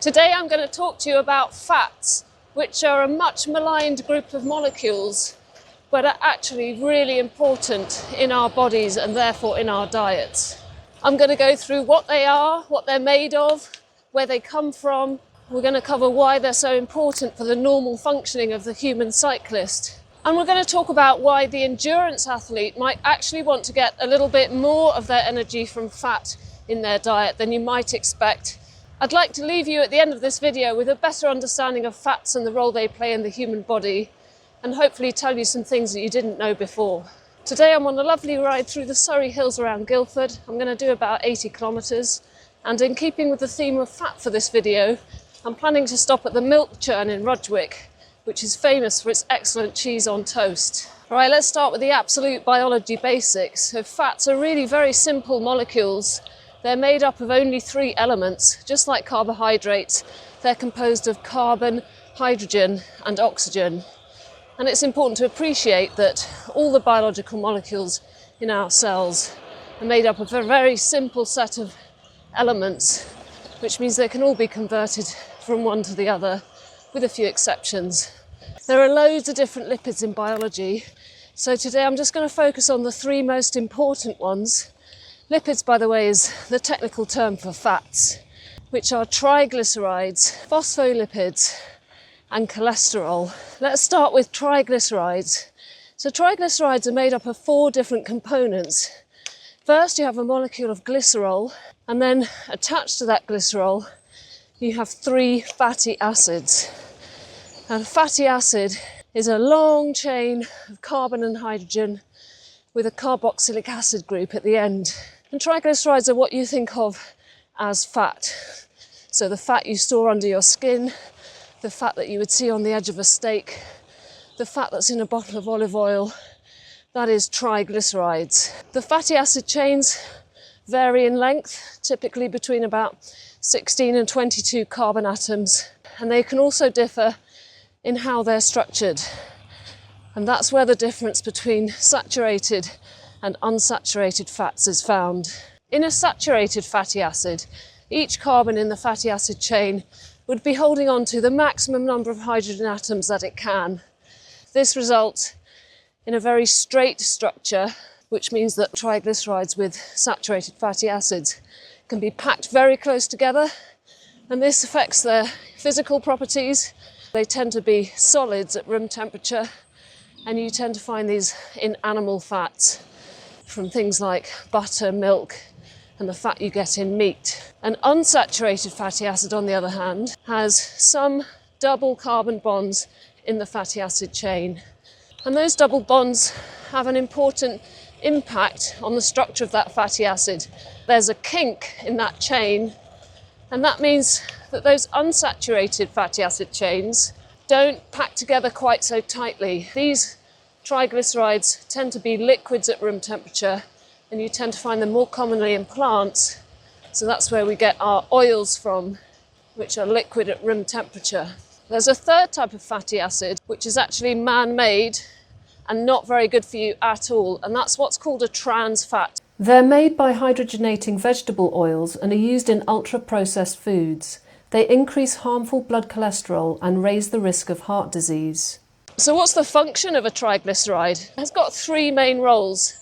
Today I'm going to talk to you about fats, which are a much maligned group of molecules, but are actually really important in our bodies and therefore in our diets. I'm going to go through what they are, what they're made of, where they come from. We're going to cover why they're so important for the normal functioning of the human cyclist. And we're going to talk about why the endurance athlete might actually want to get a little bit more of their energy from fat in their diet than you might expect. I'd like to leave you at the end of this video with a better understanding of fats and the role they play in the human body, and hopefully tell you some things that you didn't know before. Today I'm on a lovely ride through the Surrey Hills around Guildford. I'm going to do about 80 kilometres, and in keeping with the theme of fat for this video, I'm planning to stop at the Milk Churn in Rudgwick, which is famous for its excellent cheese on toast. Right, let's start with the absolute biology basics. So fats are really very simple molecules. They're made up of only 3 elements. Just like carbohydrates, they're composed of carbon, hydrogen and oxygen. And it's important to appreciate that all the biological molecules in our cells are made up of a very simple set of elements, which means they can all be converted from one to the other, with a few exceptions. There are loads of different lipids in biology, so today I'm just going to focus on the 3 most important ones. Lipids, by the way, is the technical term for fats, which are triglycerides, phospholipids and cholesterol. Let's start with triglycerides. So triglycerides are made up of 4 different components. First, you have a molecule of glycerol, and then attached to that glycerol, you have 3 fatty acids. And a fatty acid is a long chain of carbon and hydrogen with a carboxylic acid group at the end. And triglycerides are what you think of as fat. So the fat you store under your skin, the fat that you would see on the edge of a steak, the fat that's in a bottle of olive oil, that is triglycerides. The fatty acid chains vary in length, typically between about 16 and 22 carbon atoms, and they can also differ in how they're structured. And that's where the difference between saturated and unsaturated fats is found. In a saturated fatty acid, each carbon in the fatty acid chain would be holding on to the maximum number of hydrogen atoms that it can. This results in a very straight structure, which means that triglycerides with saturated fatty acids can be packed very close together, and this affects their physical properties. They tend to be solids at room temperature, and you tend to find these in animal fats from things like butter, milk, and the fat you get in meat. An unsaturated fatty acid, on the other hand, has some double carbon bonds in the fatty acid chain. And those double bonds have an important impact on the structure of that fatty acid. There's a kink in that chain, and that means that those unsaturated fatty acid chains don't pack together quite so tightly. These triglycerides tend to be liquids at room temperature, and you tend to find them more commonly in plants. So that's where we get our oils from, which are liquid at room temperature. There's a third type of fatty acid, which is actually man-made and not very good for you at all, and that's what's called a trans fat. They're made by hydrogenating vegetable oils and are used in ultra-processed foods. They increase harmful blood cholesterol and raise the risk of heart disease. So what's the function of a triglyceride? It's got 3 main roles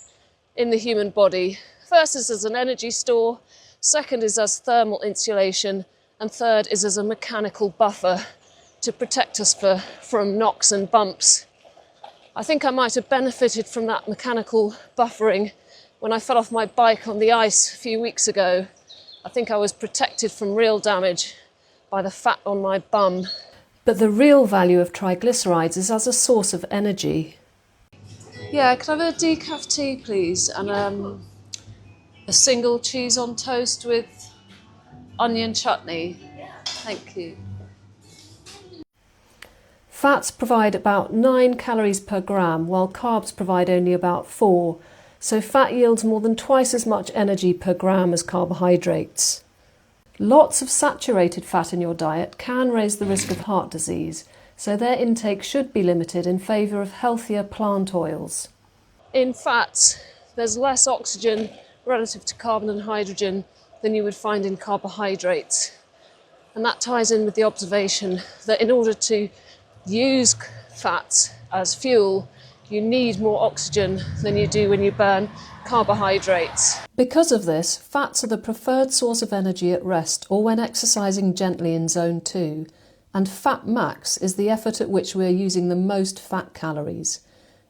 in the human body. First is as an energy store, second is as thermal insulation, and third is as a mechanical buffer to protect us from knocks and bumps. I think I might have benefited from that mechanical buffering when I fell off my bike on the ice a few weeks ago. I think I was protected from real damage by the fat on my bum. But the real value of triglycerides is as a source of energy. Yeah, could I have a decaf tea, please? And a single cheese on toast with onion chutney. Thank you. Fats provide about 9 calories per gram, while carbs provide only about 4. So fat yields more than twice as much energy per gram as carbohydrates. Lots of saturated fat in your diet can raise the risk of heart disease, so their intake should be limited in favour of healthier plant oils. In fats, there's less oxygen relative to carbon and hydrogen than you would find in carbohydrates. And that ties in with the observation that in order to use fats as fuel, you need more oxygen than you do when you burn carbohydrates. Because of this, fats are the preferred source of energy at rest or when exercising gently in zone 2, and fat max is the effort at which we are using the most fat calories.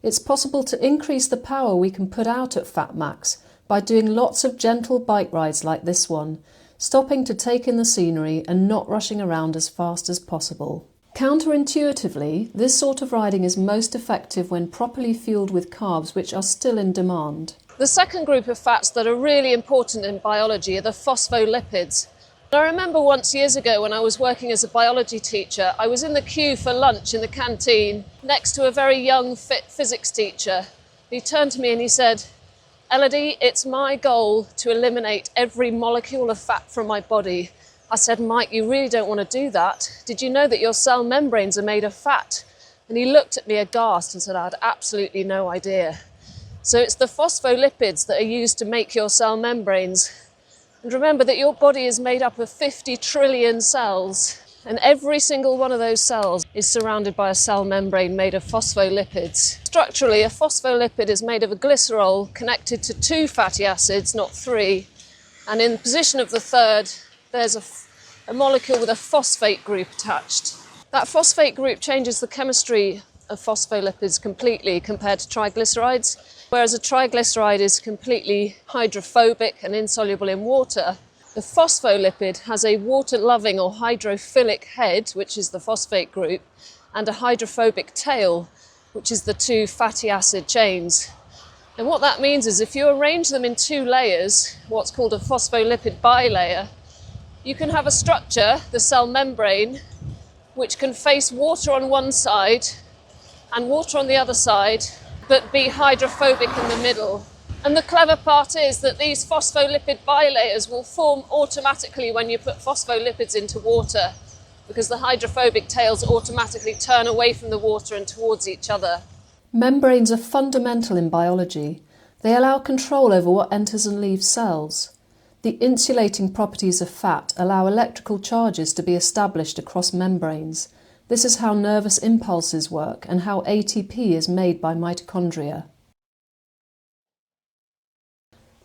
It's possible to increase the power we can put out at fat max by doing lots of gentle bike rides like this one, stopping to take in the scenery and not rushing around as fast as possible. Counterintuitively, this sort of riding is most effective when properly fueled with carbs which are still in demand. The second group of fats that are really important in biology are the phospholipids. I remember once years ago when I was working as a biology teacher, I was in the queue for lunch in the canteen next to a very young, fit physics teacher. He turned to me and he said, "Elodie, it's my goal to eliminate every molecule of fat from my body." I said, "Mike, you really don't want to do that. Did you know that your cell membranes are made of fat?" And he looked at me aghast and said, "I had absolutely no idea." So it's the phospholipids that are used to make your cell membranes. And remember that your body is made up of 50 trillion cells, and every single one of those cells is surrounded by a cell membrane made of phospholipids. Structurally, a phospholipid is made of a glycerol connected to 2 fatty acids, not 3, and in the position of the third, there's a molecule with a phosphate group attached. That phosphate group changes the chemistry of phospholipids completely compared to triglycerides. Whereas a triglyceride is completely hydrophobic and insoluble in water, the phospholipid has a water-loving or hydrophilic head, which is the phosphate group, and a hydrophobic tail, which is the 2 fatty acid chains. And what that means is if you arrange them in 2 layers, what's called a phospholipid bilayer, you can have a structure, the cell membrane, which can face water on one side and water on the other side, but be hydrophobic in the middle. And the clever part is that these phospholipid bilayers will form automatically when you put phospholipids into water, because the hydrophobic tails automatically turn away from the water and towards each other. Membranes are fundamental in biology. They allow control over what enters and leaves cells. The insulating properties of fat allow electrical charges to be established across membranes. This is how nervous impulses work and how ATP is made by mitochondria.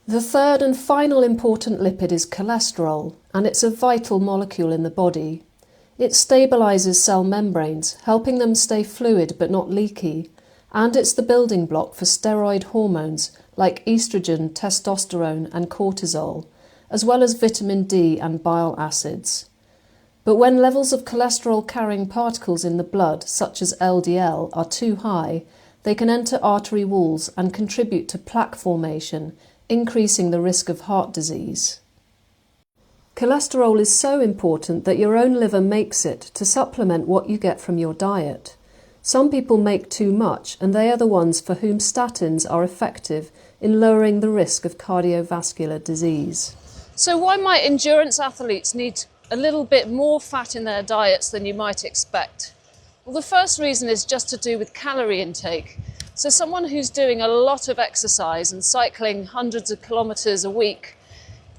The third and final important lipid is cholesterol, and it's a vital molecule in the body. It stabilises cell membranes, helping them stay fluid but not leaky, and it's the building block for steroid hormones like estrogen, testosterone and cortisol, as well as vitamin D and bile acids. But when levels of cholesterol-carrying particles in the blood, such as LDL, are too high, they can enter artery walls and contribute to plaque formation, increasing the risk of heart disease. Cholesterol is so important that your own liver makes it to supplement what you get from your diet. Some people make too much, and they are the ones for whom statins are effective in lowering the risk of cardiovascular disease. So why might endurance athletes need a little bit more fat in their diets than you might expect? Well, the first reason is just to do with calorie intake. So someone who's doing a lot of exercise and cycling hundreds of kilometres a week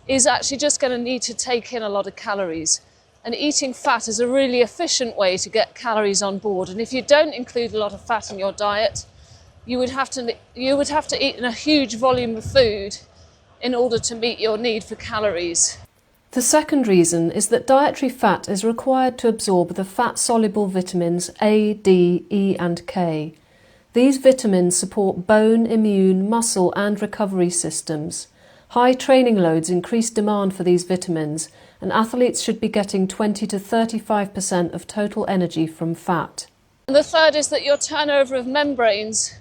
is actually just going to need to take in a lot of calories. And eating fat is a really efficient way to get calories on board. And if you don't include a lot of fat in your diet, you would have to eat in a huge volume of food in order to meet your need for calories. The second reason is that dietary fat is required to absorb the fat-soluble vitamins A, D, E and K. These vitamins support bone, immune, muscle and recovery systems. High training loads increase demand for these vitamins, and athletes should be getting 20 to 35% of total energy from fat. And the third is that your turnover of membranes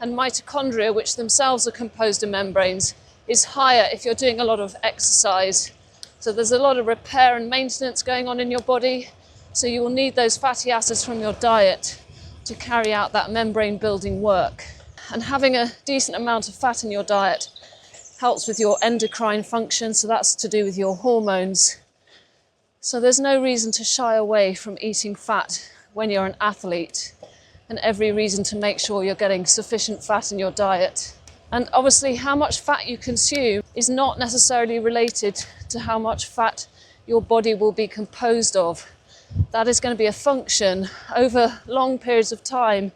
and mitochondria, which themselves are composed of membranes, is higher if you're doing a lot of exercise. So there's a lot of repair and maintenance going on in your body, so you will need those fatty acids from your diet to carry out that membrane building work. And having a decent amount of fat in your diet helps with your endocrine function, so that's to do with your hormones. So there's no reason to shy away from eating fat when you're an athlete, and every reason to make sure you're getting sufficient fat in your diet. And obviously how much fat you consume is not necessarily related to how much fat your body will be composed of. That is going to be a function over long periods of time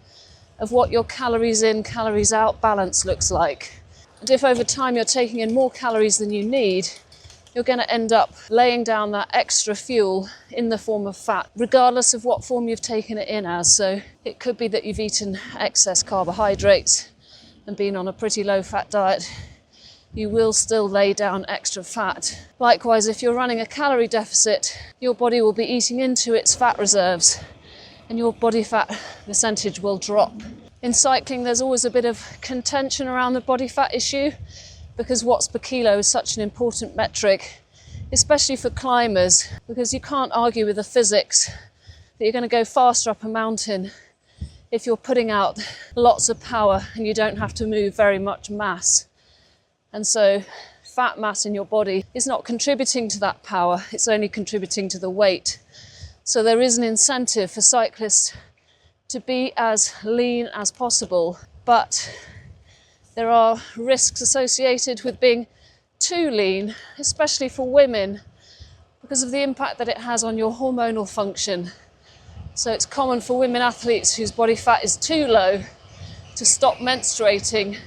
of what your calories in, calories out balance looks like. And if over time you're taking in more calories than you need, you're going to end up laying down that extra fuel in the form of fat, regardless of what form you've taken it in as. So it could be that you've eaten excess carbohydrates and been on a pretty low fat diet. You will still lay down extra fat. Likewise, if you're running a calorie deficit, your body will be eating into its fat reserves and your body fat percentage will drop. In cycling, there's always a bit of contention around the body fat issue, because watts per kilo is such an important metric, especially for climbers, because you can't argue with the physics that you're going to go faster up a mountain if you're putting out lots of power and you don't have to move very much mass. And so fat mass in your body is not contributing to that power, it's only contributing to the weight. So there is an incentive for cyclists to be as lean as possible, but there are risks associated with being too lean, especially for women, because of the impact that it has on your hormonal function. So it's common for women athletes whose body fat is too low to stop menstruating.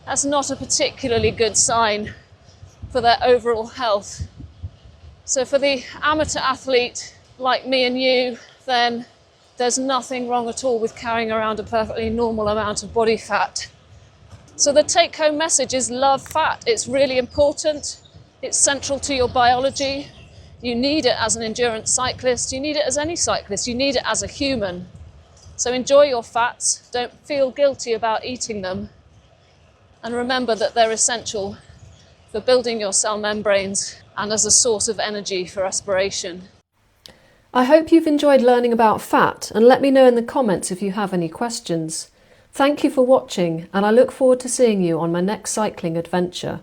That's not a particularly good sign for their overall health. So for the amateur athlete like me and you, then there's nothing wrong at all with carrying around a perfectly normal amount of body fat. So the take-home message is love fat. It's really important. It's central to your biology. You need it as an endurance cyclist. You need it as any cyclist. You need it as a human. So enjoy your fats. Don't feel guilty about eating them. And remember that they're essential for building your cell membranes and as a source of energy for respiration. I hope you've enjoyed learning about fat, and let me know in the comments if you have any questions. Thank you for watching, and I look forward to seeing you on my next cycling adventure.